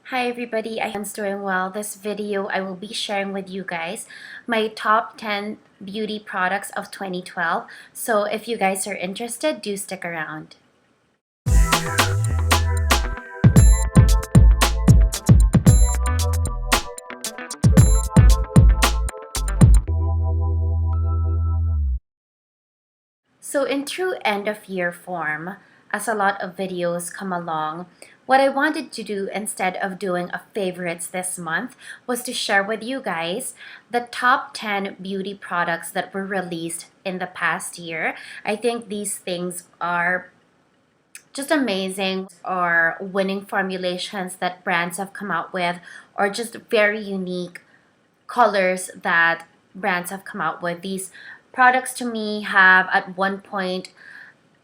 Hi everybody, I hope everyone's doing well. This video I will be sharing with you guys my top 10 beauty products of 2012. So if you guys are interested, do stick around. So in true end of year form, as a lot of videos come along, what I wanted to do instead of doing a favorites this month was to share with you guys the top 10 beauty products that were released in the past year. I think these things are just amazing, or winning formulations that brands have come out with, or just very unique colors that brands have come out with. These products to me have at one point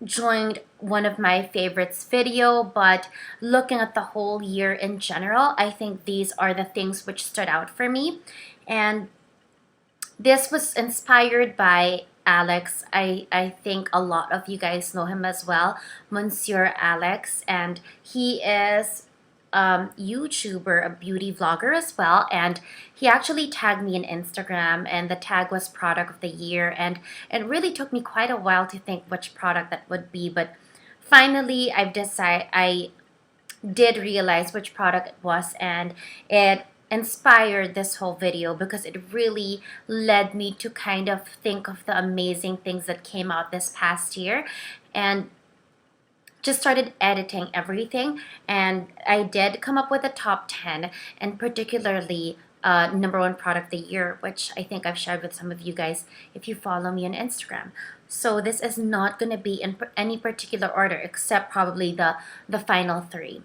joined one of my favorites video, but looking at the whole year in general, I think these are the things which stood out for me. And this was inspired by Alex. I think a lot of you guys know him as well, Monsieur Alex, and he is YouTuber, a beauty vlogger as well, and he actually tagged me in Instagram, and the tag was product of the year, and it really took me quite a while to think which product that would be, but finally I did realize which product it was, and it inspired this whole video because it really led me to kind of think of the amazing things that came out this past year, and just started editing everything, and I did come up with a top 10, and particularly number one product of the year, which I think I've shared with some of you guys if you follow me on Instagram. So this is not going to be in any particular order except probably the final three.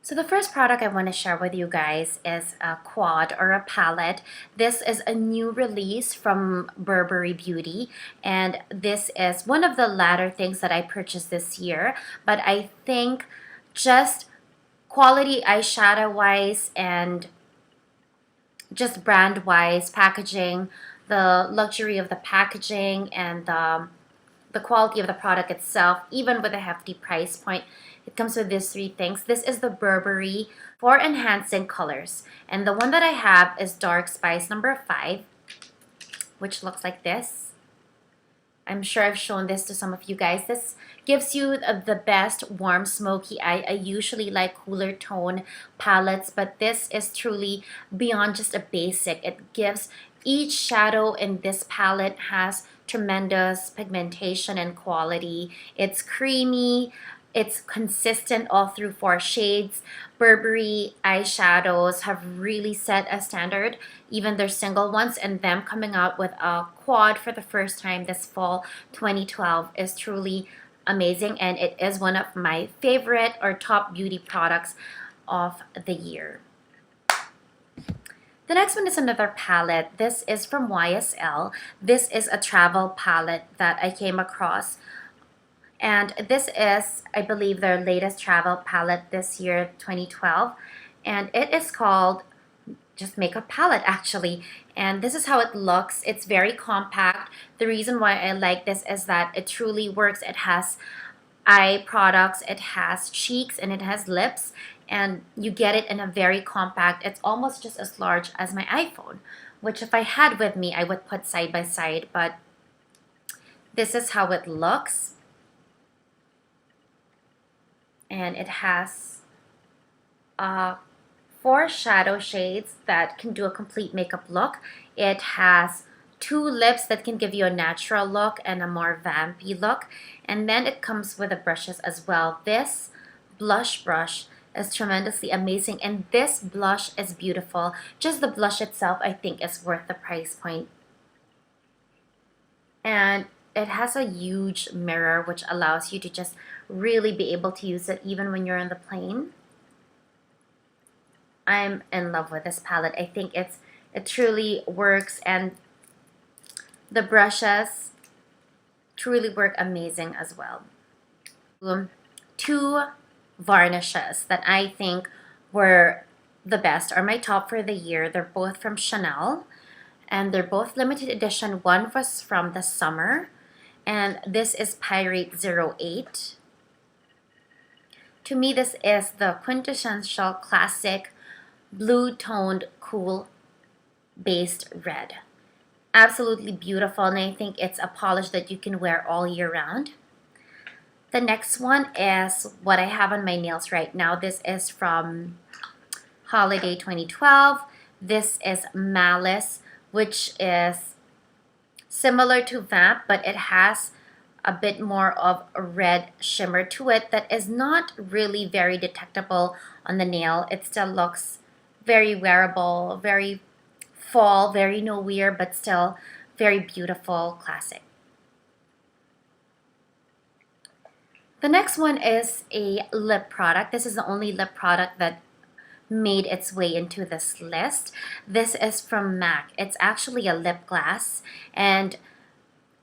So the first product I want to share with you guys is a quad, or a palette. This is a new release from Burberry Beauty, and this is one of the latter things that I purchased this year, but I think just quality eyeshadow wise and just brand wise, packaging, the luxury of the packaging, and the quality of the product itself, even with a hefty price point, it comes with these three things. This is the Burberry for enhancing colors, and the one that I have is Dark Spice number 5, which looks like this. I'm sure I've shown this to some of you guys. This gives you the best warm smoky eye. I usually like cooler tone palettes, but this is truly beyond just a basic. It gives each shadow in this palette has tremendous pigmentation and quality. It's creamy. It's consistent all through 4 shades. Burberry eyeshadows have really set a standard, even their single ones, and them coming out with a quad for the first time this fall 2012 is truly amazing, and it is one of my favorite or top beauty products of the year. The next one is another palette. This is from YSL. This is a travel palette that I came across. And this is, I believe, their latest travel palette this year, 2012. And it is called just Makeup Palette, actually. And this is how it looks. It's very compact. The reason why I like this is that it truly works. It has eye products, it has cheeks, and it has lips. And you get it in a very compact, it's almost just as large as my iPhone, which if I had with me, I would put side by side. But this is how it looks. And it has 4 shadow shades that can do a complete makeup look. It has 2 lips that can give you a natural look and a more vampy look. And then it comes with the brushes as well. This blush brush is tremendously amazing, and this blush is beautiful. Just the blush itself, I think, is worth the price point. And it has a huge mirror which allows you to just really be able to use it even when you're on the plane. I'm in love with this palette. I think it truly works, and the brushes truly work amazing as well. 2 varnishes that I think were the best, are my top for the year. They're both from Chanel, and they're both limited edition. One was from the summer, and this is Pirate 08. To me, this is the quintessential classic blue toned cool based red. Absolutely beautiful, and I think it's a polish that you can wear all year round. The next one is what I have on my nails right now. This is from Holiday 2012. This is Malice, which is similar to Vamp, but it has a bit more of a red shimmer to it that is not really very detectable on the nail. It still looks very wearable, very fall, very no wear, but still very beautiful, classic. The next one is a lip product. This is the only lip product that made its way into this list. This is from MAC. It's actually a lip gloss, and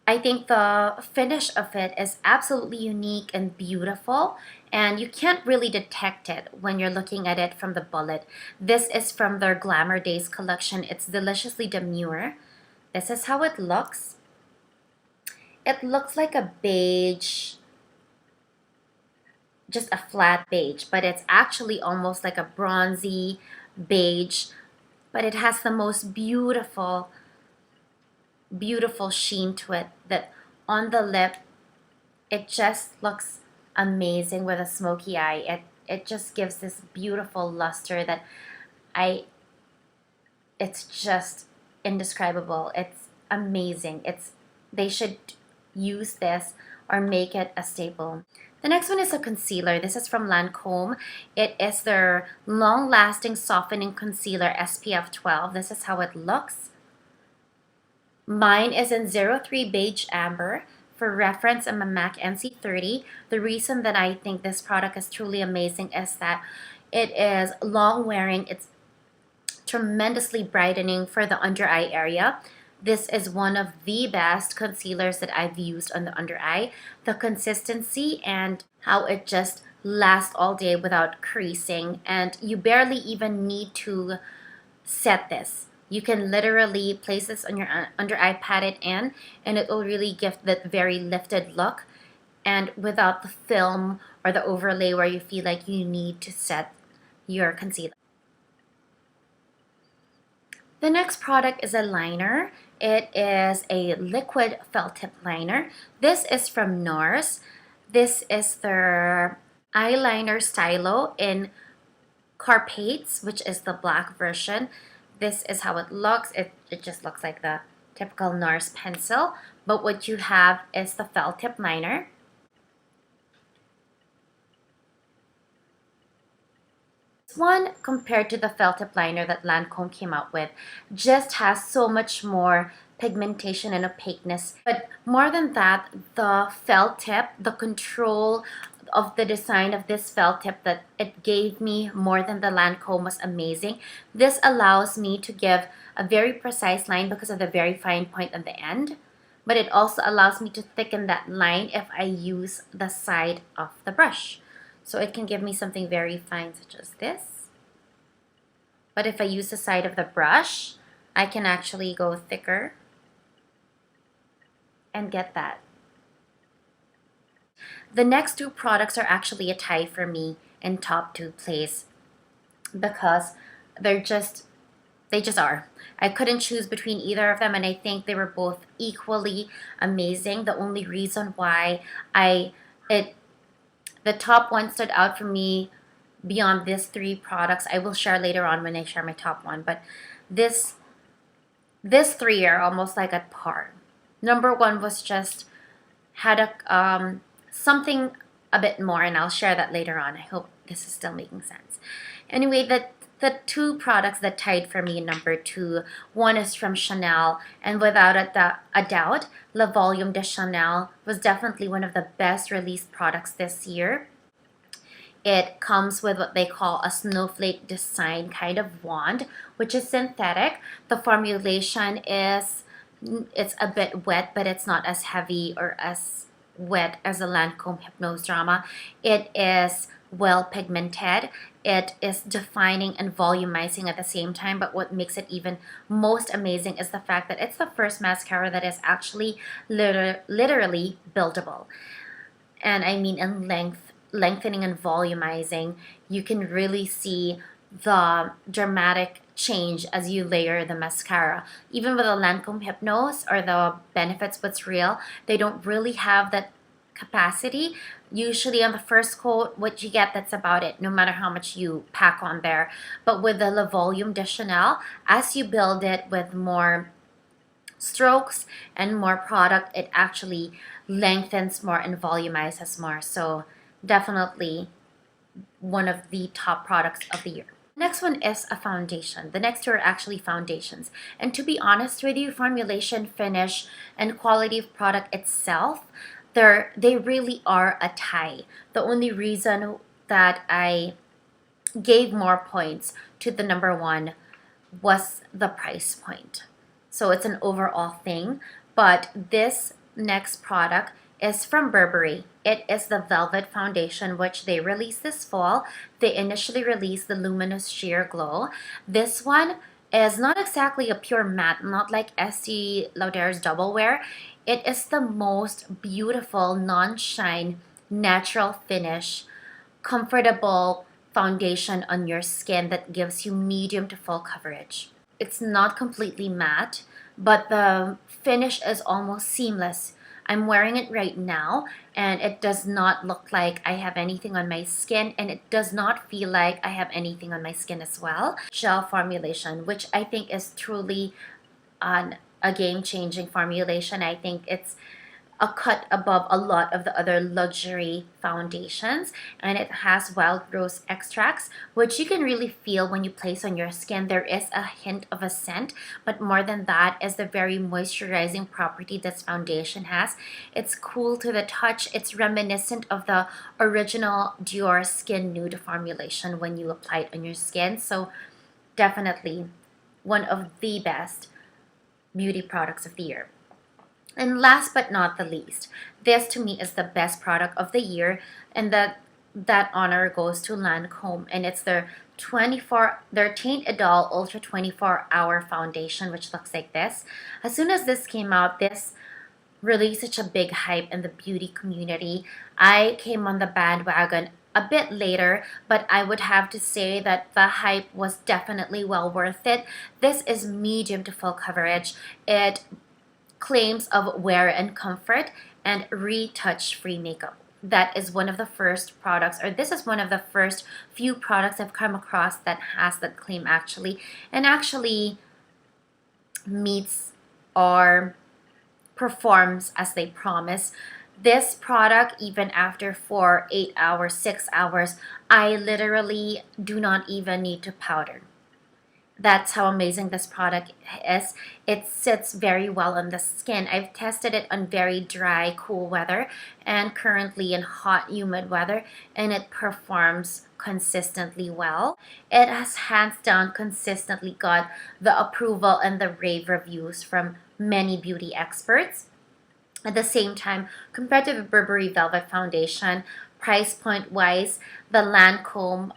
I think the finish of it is absolutely unique and beautiful, and you can't really detect it when you're looking at it from the bullet. This is from their Glamour Days collection. It's deliciously demure. This is how it looks. It looks like a beige, just a flat beige, but it's actually almost like a bronzy beige, but it has the most beautiful sheen to it that on the lip it just looks amazing with a smoky eye. It just gives this beautiful luster that it's just indescribable. It's amazing. They should use this or make it a staple. The next one is a concealer. This is from Lancome. It is their long-lasting softening concealer SPF 12. This is how it looks. Mine is in 03 Beige Amber. For reference, I'm a MAC NC30. The reason that I think this product is truly amazing is that it is long wearing. It's tremendously brightening for the under eye area. This is one of the best concealers that I've used on the under eye. The consistency and how it just lasts all day without creasing, and you barely even need to set this. You can literally place this on your under eye, pat it in, and it will really give that very lifted look, and without the film or the overlay where you feel like you need to set your concealer. The next product is a liner. It is a liquid felt tip liner. This is from NARS. This is their eyeliner stylo in Carpates, which is the black version. This is how it looks. It just looks like the typical NARS pencil, but what you have is the felt tip liner. This one, compared to the felt tip liner that Lancome came out with, just has so much more pigmentation and opaqueness. But more than that, the felt tip, the control of the design of this felt tip that it gave me more than the Lancome was amazing. This allows me to give a very precise line because of the very fine point at the end, but it also allows me to thicken that line if I use the side of the brush. So it can give me something very fine such as this. But if I use the side of the brush, I can actually go thicker and get that. The next two products are actually a tie for me in top two place because they just are. I couldn't choose between either of them, and I think they were both equally amazing. The only reason why the top one stood out for me beyond these three products, I will share later on when I share my top one, but this three are almost like at par. Number one was just had a something a bit more, and I'll share that later on. I hope this is still making sense. Anyway, the two products that tied for me in number two, one is from Chanel, and without a doubt, Le Volume de Chanel was definitely one of the best released products this year. It comes with what they call a snowflake design kind of wand, which is synthetic. The formulation it's a bit wet, but it's not as heavy or as wet as the Lancome Hypnose Drama. It is well pigmented. It is defining and volumizing at the same time, but what makes it even most amazing is the fact that it's the first mascara that is actually literally buildable. And I mean in length lengthening and volumizing, you can really see the dramatic change as you layer the mascara. Even with the Lancome Hypnose or the Benefits What's Real, they don't really have that capacity. Usually on the first coat, what you get, that's about it, no matter how much you pack on there. But with the Le Volume de Chanel, as you build it with more strokes and more product, it actually lengthens more and volumizes more. So definitely one of the top products of the year. Next one is a foundation. The next two are actually foundations. And to be honest with you, formulation, finish, and quality of product itself, they really are a tie. The only reason that I gave more points to the number one was the price point. So it's an overall thing. But this next product is from Burberry. It is the Velvet Foundation, which they released this fall. They initially released the Luminous Sheer Glow. This one is not exactly a pure matte, not like Estee Lauder's Double Wear. It is the most beautiful, non-shine, natural finish, comfortable foundation on your skin that gives you medium to full coverage. It's not completely matte, but the finish is almost seamless. I'm wearing it right now, and it does not look like I have anything on my skin, and it does not feel like I have anything on my skin as well. Gel formulation, which I think is truly a game-changing formulation. I think it's a cut above a lot of the other luxury foundations, and it has wild rose extracts, which you can really feel when you place on your skin. There is a hint of a scent, but more than that is the very moisturizing property this foundation has. It's cool to the touch. It's reminiscent of the original Dior Skin Nude formulation when you apply it on your skin. So definitely one of the best beauty products of the year. And last but not the least, this to me is the best product of the year, and that honor goes to Lancome, and it's their Teint Idole Ultra 24-Hour Foundation, which looks like this. As soon as this came out, this released such a big hype in the beauty community. I came on the bandwagon a bit later, but I would have to say that the hype was definitely well worth it. This is medium to full coverage. It claims of wear and comfort and retouch-free makeup. That is one of the first products, or this is one of the first few products I've come across that has that claim actually, and actually meets or performs as they promise. This product, even after 4, 8 hours, 6 hours, I literally do not even need to powder. That's how amazing this product is. It sits very well on the skin. I've tested it on very dry, cool weather and currently in hot, humid weather, and it performs consistently well. It has hands down consistently got the approval and the rave reviews from many beauty experts. At the same time, compared to the Burberry Velvet Foundation, price point wise, the Lancome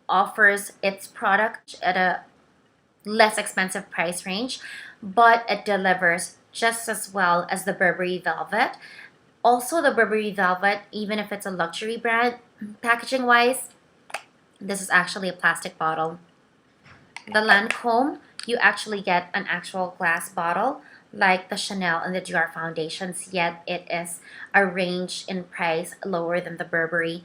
offers its product at a less expensive price range, but it delivers just as well as the Burberry Velvet. Also, the Burberry Velvet, even if it's a luxury brand, packaging wise, this is actually a plastic bottle. The Lancome, you actually get an actual glass bottle like the Chanel and the Dior foundations, yet it is a range in price lower than the Burberry,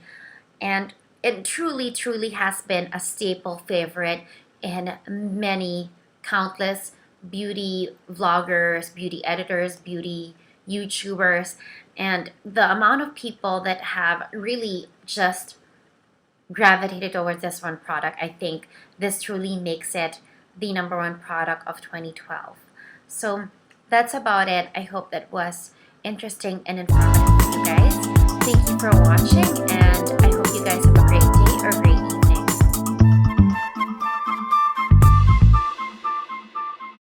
and it truly has been a staple favorite in many countless beauty vloggers, beauty editors, beauty YouTubers, and the amount of people that have really just gravitated towards this one product, I think this truly makes it the number one product of 2012. So that's about it. I hope that was interesting and informative for you guys. Thank you for watching.